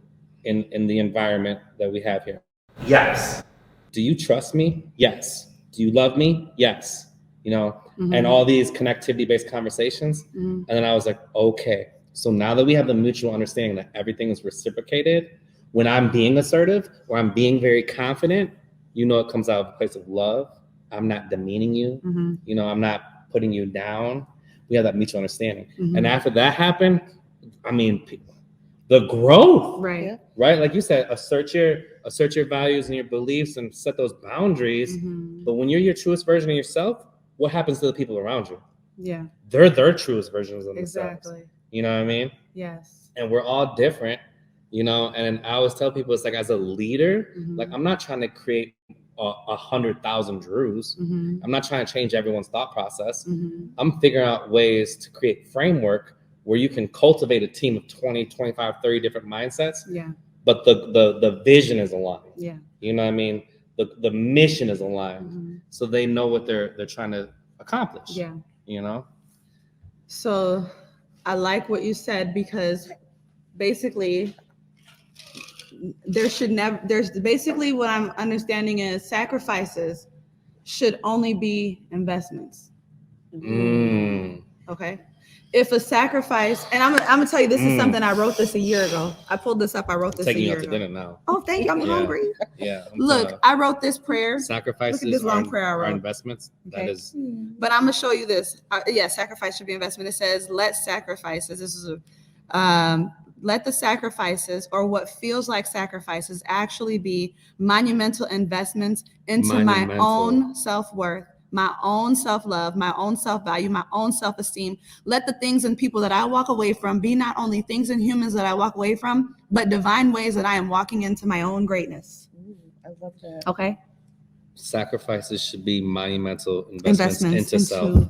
in the environment that we have here? Yes. Do you trust me? Yes. Do you love me? Yes. Mm-hmm. And all these connectivity-based conversations. Mm-hmm. And then I was like, okay. So now that we have the mutual understanding that everything is reciprocated, when I'm being assertive or I'm being very confident, it comes out of a place of love. I'm not demeaning you. Mm-hmm. I'm not putting you down. We have that mutual understanding. Mm-hmm. And after that happened, the growth, right? Like you said, assert your values and your beliefs and set those boundaries. Mm-hmm. But when you're your truest version of yourself, what happens to the people around you? Yeah. They're their truest versions of themselves. Exactly. You know what I mean? Yes. And we're all different, and I always tell people, it's like, as a leader, mm-hmm. like, I'm not trying to create 100,000 Drews. Mm-hmm. I'm not trying to change everyone's thought process. Mm-hmm. I'm figuring out ways to create framework where you can cultivate a team of 20, 25, 30 different mindsets. Yeah. But the vision is aligned. Yeah. You know what I mean? The mission is aligned. Mm-hmm. So they know what they're trying to accomplish. Yeah. So I like what you said, because basically there's basically what I'm understanding is sacrifices should only be investments. Okay. If a sacrifice, and I'm gonna tell you, this is something I wrote this a year ago. I pulled this up. I wrote this a year ago. Taking you out to dinner now. Oh, thank you. I'm hungry. Yeah. Look, I wrote this prayer. Sacrifices look at this long prayer I wrote. Are investments. Okay. That is. But I'm gonna show you this. Sacrifice should be investment. It says, "Let sacrifices." This is let the sacrifices, or what feels like sacrifices, actually be monumental investments into my own self-worth, my own self-love, my own self-value, my own self-esteem. Let the things and people that I walk away from be not only things and humans that I walk away from, but divine ways that I am walking into my own greatness. I love that. Okay. Sacrifices should be monumental investments into self.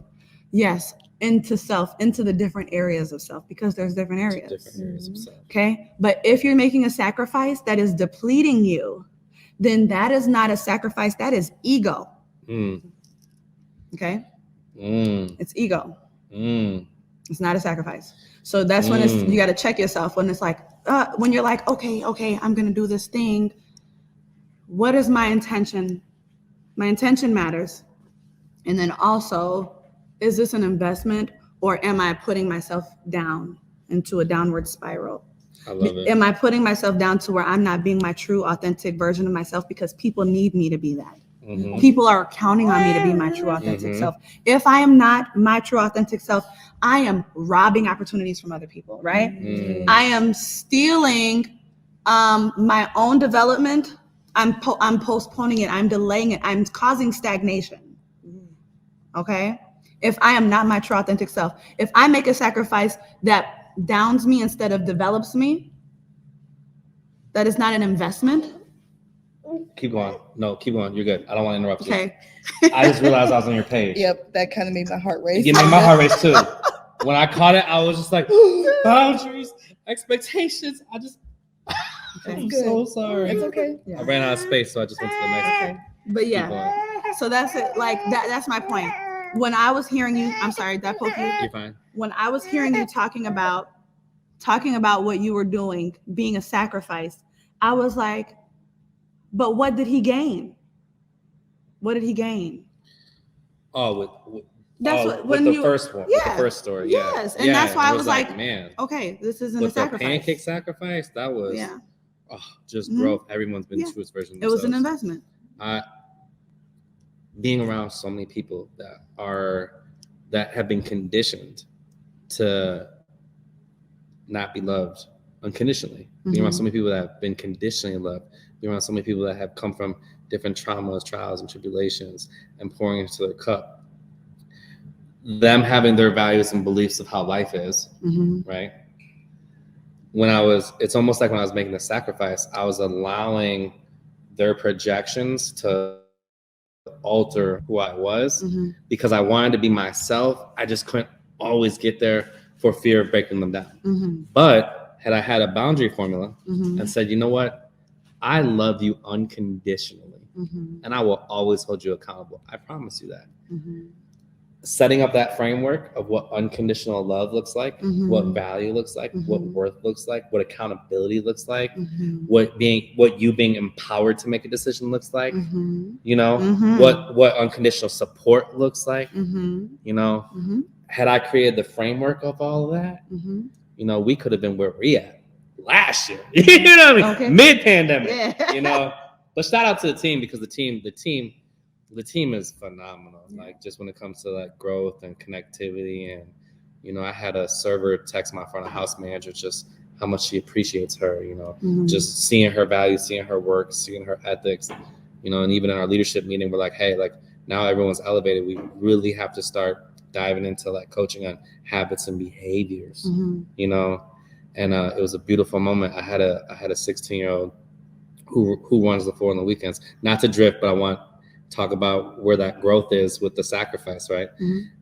Yes, into self, into the different areas of self, because there's different areas. Different areas of self. Okay. But if you're making a sacrifice that is depleting you, then that is not a sacrifice. That is ego. Okay. It's ego. It's not a sacrifice. So that's when you got to check yourself when it's like, when you're like, okay, I'm going to do this thing. What is my intention? My intention matters. And then also, is this an investment, or am I putting myself down into a downward spiral? I love it. Am I putting myself down to where I'm not being my true, authentic version of myself because people need me to be that? People are counting on me to be my true, authentic self. If I am not my true, authentic self, I am robbing opportunities from other people, right? I am stealing my own development. I'm postponing it. I'm delaying it. I'm causing stagnation. Okay? If I am not my true, authentic self, if I make a sacrifice that downs me instead of develops me, that is not an investment. Keep going. No, keep going. You're good. I don't want to interrupt you. Okay. I just realized I was on your page. Yep, that kind of made my heart race. It made my heart race too. When I caught it, I was just like, boundaries, expectations. I'm so sorry. It's okay. I ran out of space, so I just went to the next. Okay. But yeah, so that's it. Like that's my point. When I was hearing you, I'm sorry, did I poke you? You're fine. When I was hearing you talking about what you were doing, being a sacrifice, I was like, but what did he gain? What did he gain? Oh, when the you first one, with the first story. Yes, and that's why I was like, man, okay, this isn't with a sacrifice. The pancake sacrifice, that was just growth. Everyone's been the truest version of themselves. It was an investment. Being around so many people that have been conditioned to not be loved unconditionally. Being around so many people that have been conditionally loved. Being around so many people that have come from different traumas, trials, and tribulations, and pouring into their cup. Them having their values and beliefs of how life is, right? It's almost like when I was making the sacrifice, I was allowing their projections to alter who I was because I wanted to be myself. I just couldn't always get there for fear of breaking them down. But had I had a boundary formula and said, you know what? I love you unconditionally and I will always hold you accountable. I promise you that. Setting up that framework of what unconditional love looks like, what value looks like, what worth looks like, what accountability looks like, what you being empowered to make a decision looks like, you know, what unconditional support looks like, you know, had I created the framework of all of that, you know, we could have been where we at last year, you know what I mean? Okay. Mid-pandemic, you know, but shout out to the team because the team is phenomenal. Like just when it comes to like growth and connectivity, and you know, I had a server text my front of house manager just how much she appreciates her. You know, just seeing her values, seeing her work, seeing her ethics. You know, and even in our leadership meeting, we're like, hey, like now everyone's elevated. We really have to start diving into like coaching on habits and behaviors. You know, and it was a beautiful moment. I had a 16-year-old who runs the floor on the weekends. Not to drift, but I want talk about where that growth is with the sacrifice, right?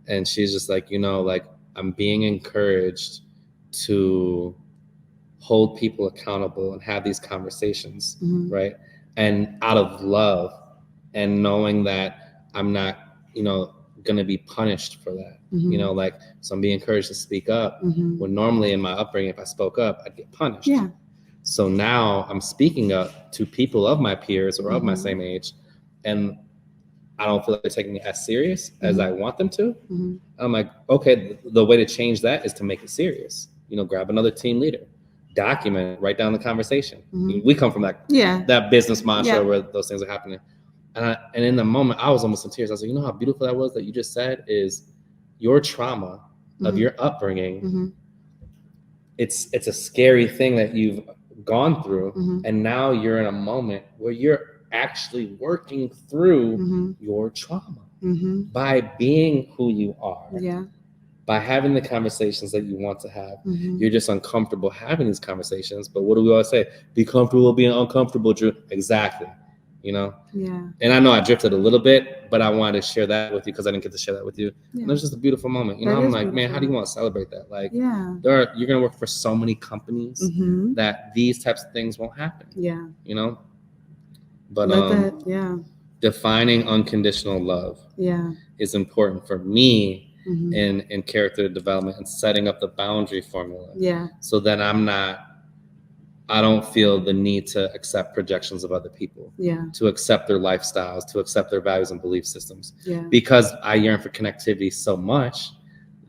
And she's just like, you know, like I'm being encouraged to hold people accountable and have these conversations, right? And out of love and knowing that I'm not, you know, going to be punished for that, you know, like, so I'm being encouraged to speak up when normally in my upbringing, if I spoke up, I'd get punished. Yeah. So now I'm speaking up to people of my peers or of my same age, and I don't feel like they're taking me as serious as I want them to. Mm-hmm. I'm like, okay, the way to change that is to make it serious. Grab another team leader, document it, write down the conversation. We come from that business mantra where those things are happening. And in the moment, I was almost in tears. I was like, how beautiful that was that you just said is your trauma of your upbringing. It's a scary thing that you've gone through. And now you're in a moment where you're actually working through your trauma by being who you are, by having the conversations that you want to have. You're just uncomfortable having these conversations. But what do we always say? Be comfortable being uncomfortable, Drew. Exactly. And I know I drifted a little bit, but I wanted to share that with you because I didn't get to share that with you. And it was just a beautiful moment. I'm like, man, how do you want to celebrate that? Like, you're going to work for so many companies that these types of things won't happen. But defining unconditional love is important for me in character development and setting up the boundary formula. So that I don't feel the need to accept projections of other people, to accept their lifestyles, to accept their values and belief systems, because I yearn for connectivity so much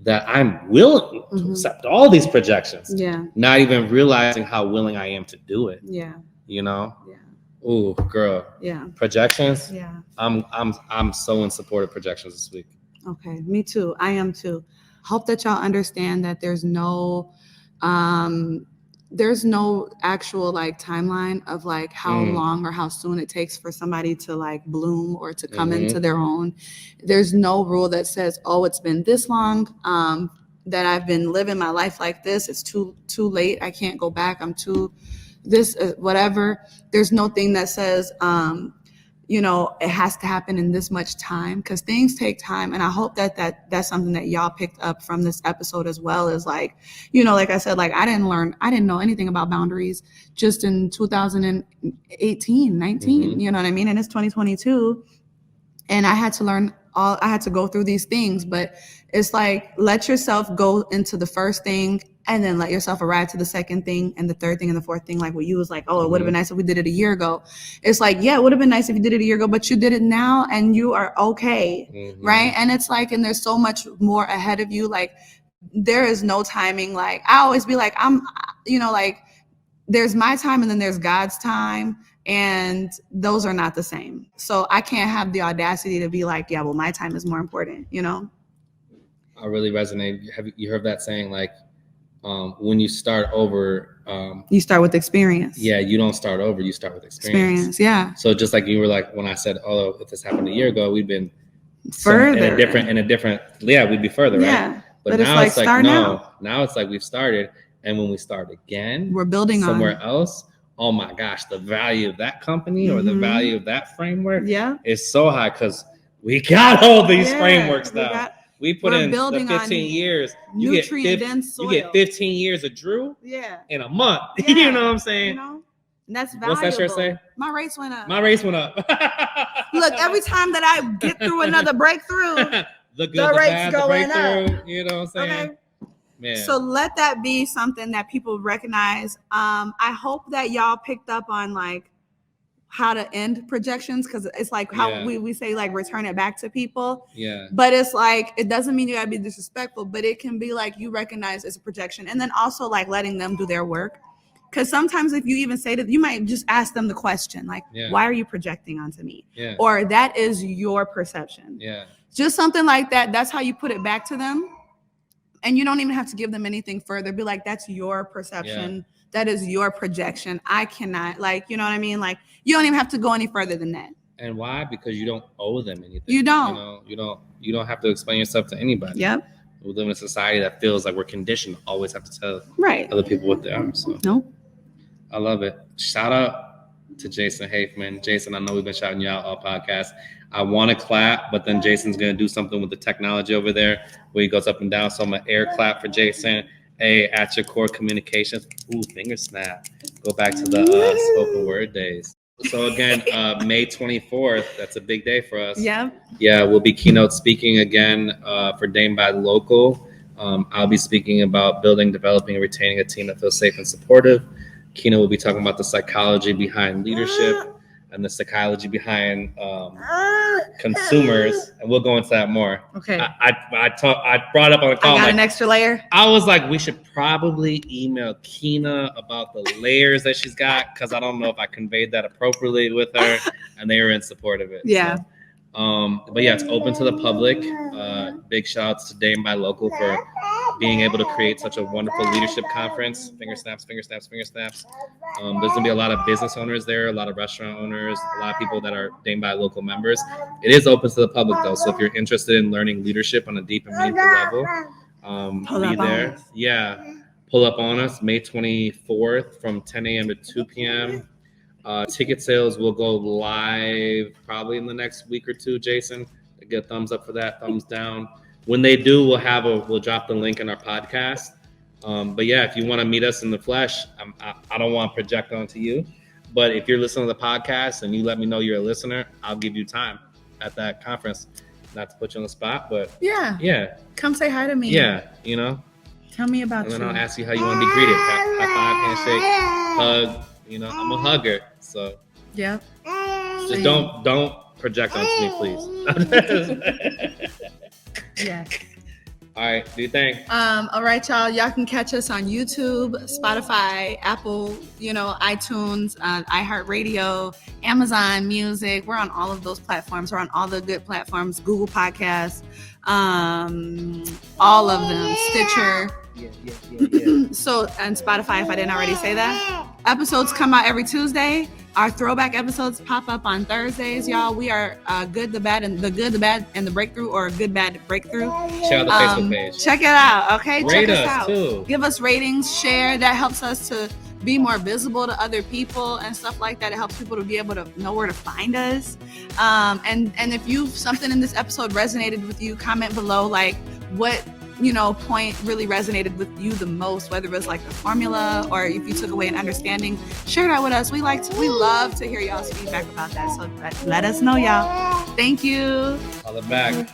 that I'm willing to accept all these projections, not even realizing how willing I am to do it. Ooh, girl. Projections. I'm so in support of projections this week. Okay, me too. I am too. Hope that y'all understand that there's no actual like timeline of like how long or how soon it takes for somebody to like bloom or to come into their own. There's no rule that says, oh, it's been this long that I've been living my life like this. It's too late. I can't go back. I'm too this whatever. There's no thing that says it has to happen in this much time, because things take time. And I hope that's something that y'all picked up from this episode as well, is like, like I said, like I didn't know anything about boundaries just in 2018, 19, you know what I mean? And it's 2022. And I had to go through these things, but it's like, let yourself go into the first thing and then let yourself arrive to the second thing and the third thing and the fourth thing. Like what you was like, oh, it would have been nice if we did it a year ago. It's like, yeah, it would have been nice if you did it a year ago, but you did it now and you are okay. Right. And it's like, and there's so much more ahead of you. Like there is no timing. Like I always be like, like there's my time and then there's God's time. And those are not the same. So I can't have the audacity to be like, yeah, well, my time is more important, I really resonate. Have you heard that saying, like, when you start over, you start with experience. Yeah, you don't start over, you start with experience. Yeah. So just like you were like, when I said, oh, if this happened a year ago, we'd been further in a different, we'd be further, right? But now it's like, no, now it's like we've started. And when we start again, we're building somewhere else. Oh my gosh, the value of that company or the value of that framework is so high because we got all these frameworks now. We put in the 15 years. You get 15 years of Drew in a month. You know what I'm saying? And that's valuable. What's that shirt say? My race went up. Look, every time that I get through another breakthrough, the rate's going up. You know what I'm saying? Okay. Man. So let that be something that people recognize. I hope that y'all picked up on like how to end projections, because it's like how we say like return it back to people. But it's like, it doesn't mean you gotta be disrespectful, but it can be like you recognize it's a projection, and then also like letting them do their work. Because sometimes if you even say that, you might just ask them the question like, why are you projecting onto me? Or that is your perception. Just something like that. That's how you put it back to them. And you don't even have to give them anything further. Be like, that's your perception. That is your projection. I cannot, like, you know what I mean? Like, you don't even have to go any further than that. And why? Because you don't owe them anything. You don't. You don't have to explain yourself to anybody. We live in a society that feels like we're conditioned to always have to tell other people what they are. So I love it. Shout out to Jason Hafman. Jason, I know we've been shouting you out all podcast. I want to clap, but then Jason's going to do something with the technology over there where he goes up and down. So I'm going to air clap for Jason. Hey, at your core communications. Ooh, finger snap. Go back to the spoken word days. So again, May 24th, that's a big day for us. Yeah, we'll be keynote speaking again for Dame by Local. I'll be speaking about building, developing, and retaining a team that feels safe and supportive. Keynote will be talking about the psychology behind leadership. and the psychology behind consumers, and we'll go into that more. Okay. I brought up on the call. I got an extra layer. I was like, we should probably email Keena about the layers that she's got, because I don't know if I conveyed that appropriately with her, and they were in support of it. Yeah. So, but yeah, it's open to the public. Big shout outs to Dame by Local for being able to create such a wonderful leadership conference. Finger snaps, finger snaps, finger snaps. There's gonna be a lot of business owners there, a lot of restaurant owners, a lot of people that are Dame by Local members. It is open to the public though, so if you're interested in learning leadership on a deep and meaningful level, be there. Yeah, pull up on us May 24th from 10 a.m. to 2 p.m. Ticket sales will go live probably in the next week or two. Jason, get a thumbs up for that, thumbs down. When they do, we'll drop the link in our podcast. But yeah, if you want to meet us in the flesh, I don't want to project onto you, but if you're listening to the podcast and you let me know you're a listener, I'll give you time at that conference. Not to put you on the spot, but yeah, come say hi to me. Yeah, tell me about you. And then I'll ask you how you want to be greeted. High five, handshake, hug. I'm a hugger, so yeah. Just don't project onto me, please. Yeah. All right, do you think? All right, y'all can catch us on YouTube, Spotify, Apple, iTunes, iHeartRadio, Amazon Music. We're on all of those platforms. We're on all the good platforms, Google Podcasts, all of them, Stitcher. Yeah. So, and Spotify, if I didn't already say that. Episodes come out every Tuesday. Our throwback episodes pop up on Thursdays, y'all. We are Good, the Bad, and the Breakthrough, or Good, Bad, Breakthrough. Check out the Facebook page. Check it out, okay? Rate Check us out. Too. Give us ratings, share. That helps us to be more visible to other people and stuff like that. It helps people to be able to know where to find us. And if something in this episode resonated with you, comment below like what point really resonated with you the most, whether it was like the formula or if you took away an understanding. Share that with us. We love to hear y'all's feedback about that. So let us know, y'all. Thank you. Call it back.